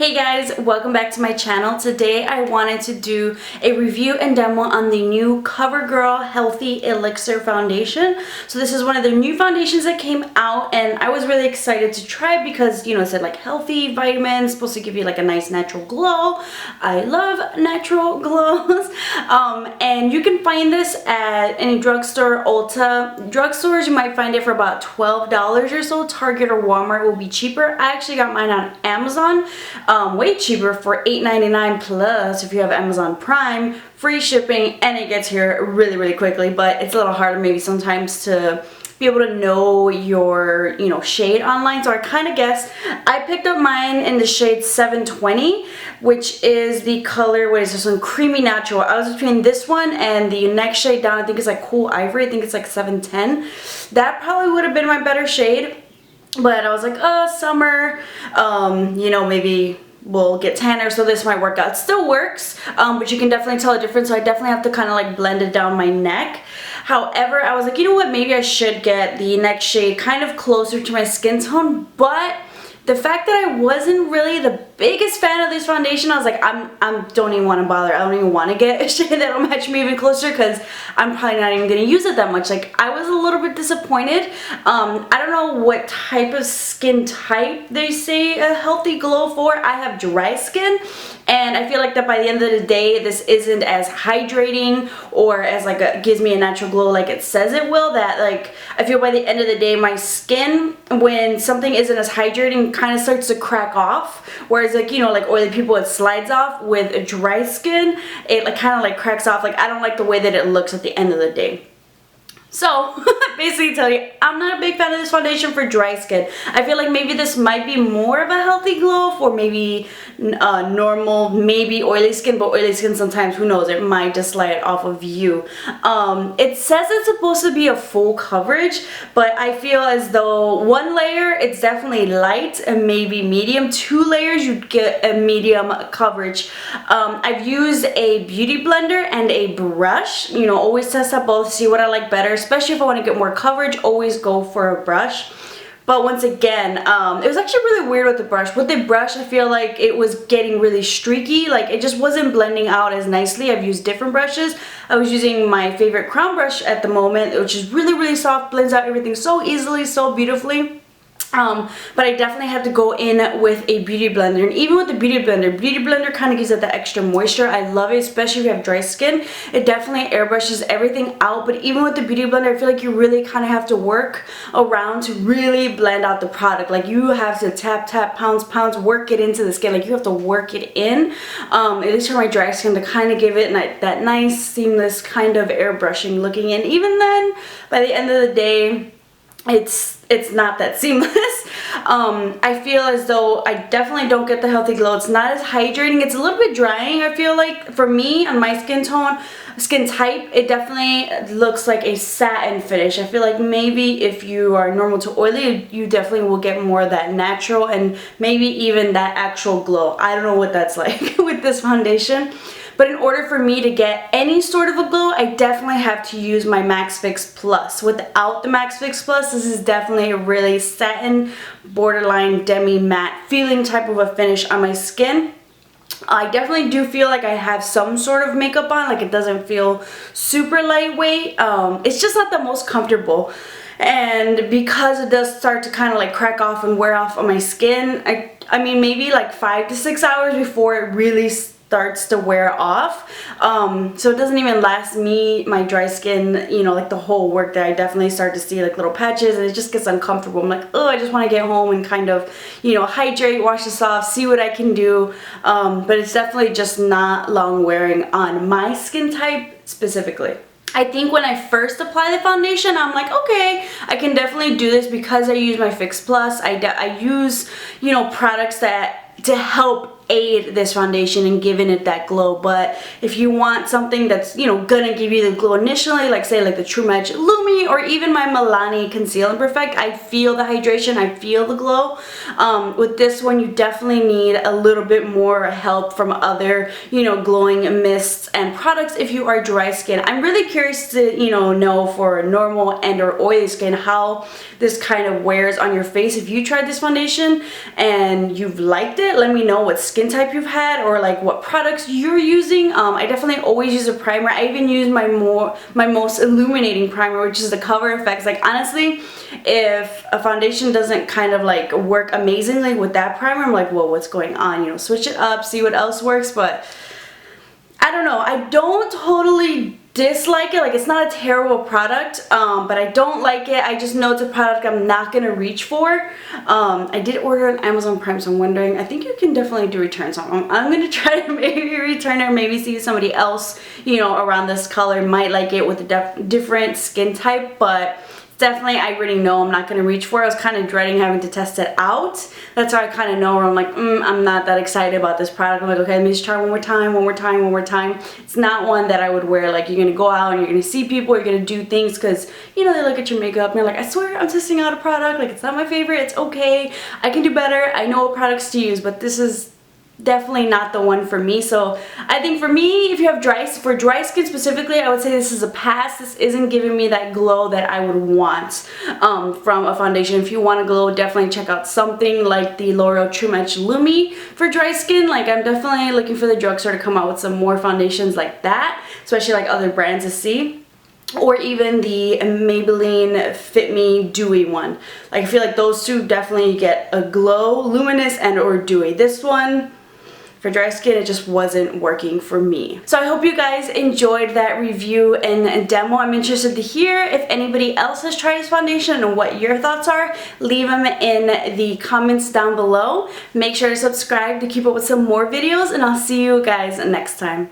Hey guys, welcome back to my channel. Today I wanted to do a review and demo on the new Covergirl Healthy Elixir foundation. So this is one of the new foundations that came out and I was really excited to try because, you know, it said like healthy vitamins, supposed to give you like a nice natural glow. I love natural glows. And you can find this at any drugstore, Ulta. Drugstores, you might find it for about $12 or so. Target or Walmart will be cheaper. I actually got mine on Amazon. Way cheaper for $8.99 plus if you have Amazon Prime, free shipping, and it gets here really quickly, but it's a little harder maybe sometimes to be able to know your, shade online. So I kind of guessed. I picked up mine in the shade 720, which is the color, what is this one? Creamy Natural. I was between this one and the next shade down, I think it's like Cool Ivory. I think it's like 710. That probably would have been my better shade. But I was like, summer, maybe we'll get tanner, so this might work out. It still works, but you can definitely tell a difference, so I definitely have to kind of like blend it down my neck. However, I was like, you know what, maybe I should get the next shade kind of closer to my skin tone, but the fact that I wasn't really the biggest fan of this foundation, I was like, I don't even want to bother. I don't even want to get a shade that'll match me even closer because I'm probably not even going to use it that much. Like, I was a little bit disappointed. I don't know what type of skin type they say a healthy glow for. I have dry skin, and I feel like that by the end of the day, this isn't as hydrating or as like gives me a natural glow like it says it will. That like, I feel by the end of the day, my skin, when something isn't as hydrating, kind of starts to crack off, whereas like, like oily people, it slides off. With a dry skin, it like kind of like cracks off. Like, I don't like the way that it looks at the end of the day. So, basically tell you, I'm not a big fan of this foundation for dry skin. I feel like maybe this might be more of a healthy glow for maybe normal, maybe oily skin, but oily skin sometimes, who knows, it might just slide off of you. It says it's supposed to be a full coverage, but I feel as though one layer, it's definitely light and maybe medium. 2 layers, you'd get a medium coverage. I've used a beauty blender and a brush. Always test out both, see what I like better. Especially if I want to get more coverage, always go for a brush. But once again, it was actually really weird with the brush. With the brush, I feel like it was getting really streaky. Like, it just wasn't blending out as nicely. I've used different brushes. I was using my favorite crown brush at the moment, which is really soft, blends out everything so easily, so beautifully. But I definitely have to go in with a beauty blender, and even with the beauty blender kind of gives it that extra moisture. I love it, especially if you have dry skin. It definitely airbrushes everything out, but even with the beauty blender, I feel like you really kind of have to work around to really blend out the product. Like, you have to tap, pounds, work it into the skin. Like, you have to work it in, at least for my dry skin, to kind of give it that nice, seamless kind of airbrushing looking in. Even then, by the end of the day, it's not that seamless. I feel as though I definitely don't get the healthy glow. It's not as hydrating. It's a little bit drying, I feel like, for me, on my skin tone, skin type. It definitely looks like a satin finish. I feel like maybe if you are normal to oily, you definitely will get more of that natural and maybe even that actual glow. I don't know what that's like with this foundation. But in order for me to get any sort of a glow, I definitely have to use my Max Fix Plus. Without the Max Fix Plus, this is definitely a really satin, borderline demi matte feeling type of a finish on my skin. I definitely do feel like I have some sort of makeup on, like it doesn't feel super lightweight. It's just not the most comfortable. And because it does start to kind of like crack off and wear off on my skin, I mean maybe like 5 to 6 hours before it really starts to wear off. So it doesn't even last me, my dry skin, like the whole work day. I definitely start to see like little patches and it just gets uncomfortable. I'm like, oh, I just want to get home and kind of, hydrate, wash this off, see what I can do. But it's definitely just not long wearing on my skin type specifically. I think when I first apply the foundation, I'm like, okay, I can definitely do this because I use my Fix Plus. I use, products that to help aid this foundation in giving it that glow. But if you want something that's, you know, gonna give you the glow initially, like say like the True Match Lumi or even my Milani Conceal and Perfect, I feel the hydration, I feel the glow. With this one, you definitely need a little bit more help from other, you know, glowing mists and products if you are dry skin. I'm really curious to, you know for normal and or oily skin how this kind of wears on your face. If you tried this foundation and you've liked it, let me know what skin type you've had or like what products you're using. I definitely always use a primer. I even use my most illuminating primer, which is the Cover FX. Like honestly, if a foundation doesn't kind of like work amazingly with that primer, I'm like, whoa, what's going on? You know, switch it up, see what else works. But I don't know, I don't totally dislike it. Like, it's not a terrible product, but I don't like it. I just know it's a product I'm not gonna reach for. I did order on Amazon Prime, so I'm wondering, I think you can definitely do returns. So I'm gonna try to maybe return it, or maybe see somebody else, you know, around this color might like it with a different skin type. But definitely, I already know I'm not going to reach for it. I was kind of dreading having to test it out. That's how I kind of know where I'm like, I'm not that excited about this product. I'm like, okay, let me just try one more time. It's not one that I would wear. Like, you're going to go out and you're going to see people, you're going to do things because, you know, they look at your makeup and you're like, I swear I'm testing out a product. Like, it's not my favorite. It's okay. I can do better. I know what products to use, but this is definitely not the one for me. So I think for me, if you have dry skin specifically, I would say this is a pass. This isn't giving me that glow that I would want from a foundation. If you want to glow, definitely check out something like the L'Oreal True Match Lumi for dry skin. Like, I'm definitely looking for the drugstore to come out with some more foundations like that, especially like other brands to see. Or even the Maybelline Fit Me Dewy one. Like, I feel like those two definitely get a glow, Luminous and or Dewy. This one, for dry skin, it just wasn't working for me. So I hope you guys enjoyed that review and demo. I'm interested to hear if anybody else has tried this foundation and what your thoughts are. Leave them in the comments down below. Make sure to subscribe to keep up with some more videos, and I'll see you guys next time.